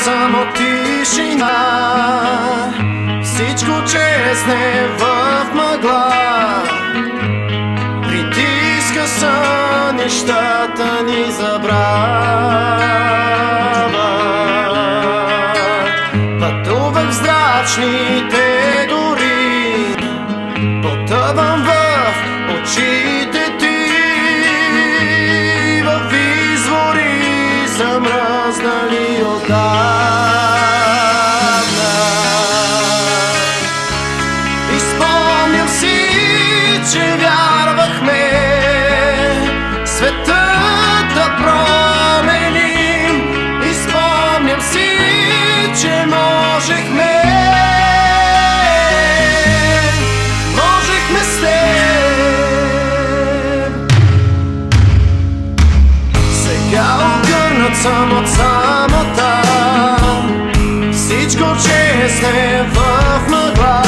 само тишина, всичко чезне в мъгла. Притиска са, нещата ни забравя. Пътувах в зрачните гори, потъвам в очите ти, в извори замръзнали отдавна. Изпомням си, че вярвахме светът да променим. Изпомням си, че можехме с теб. Сега огърнат съм от самота, всичко чезне в мъгла.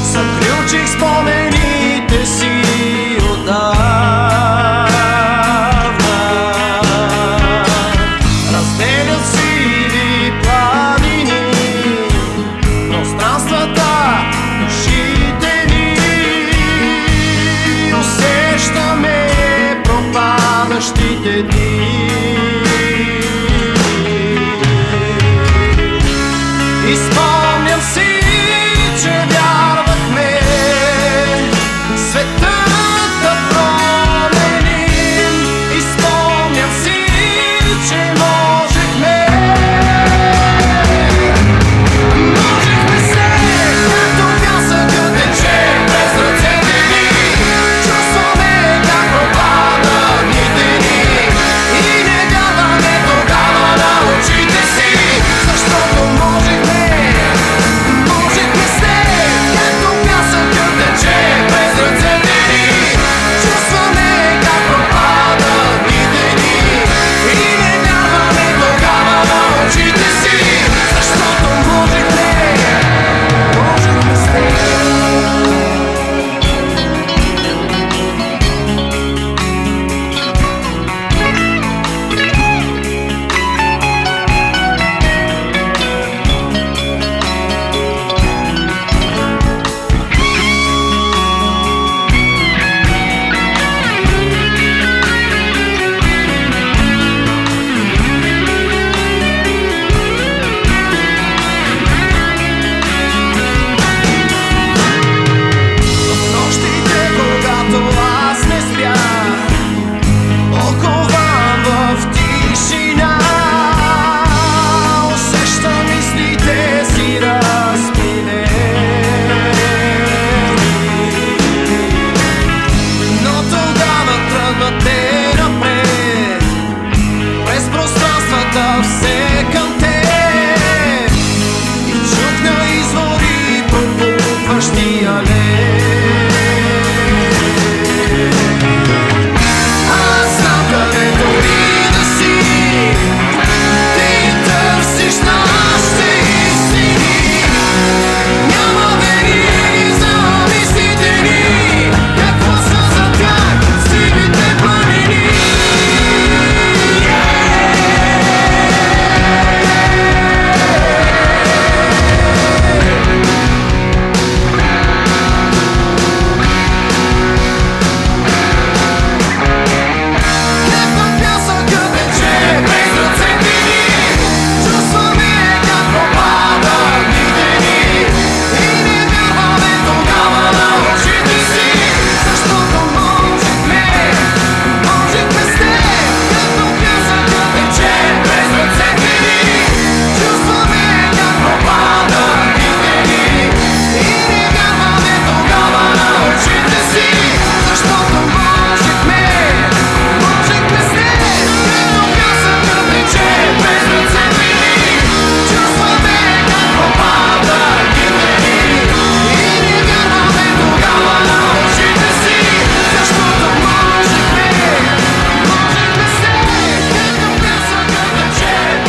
Заключих спомените си отдавна. Разделят сиви планини, пространствата, душите ни. Усещаме пропадащите дни.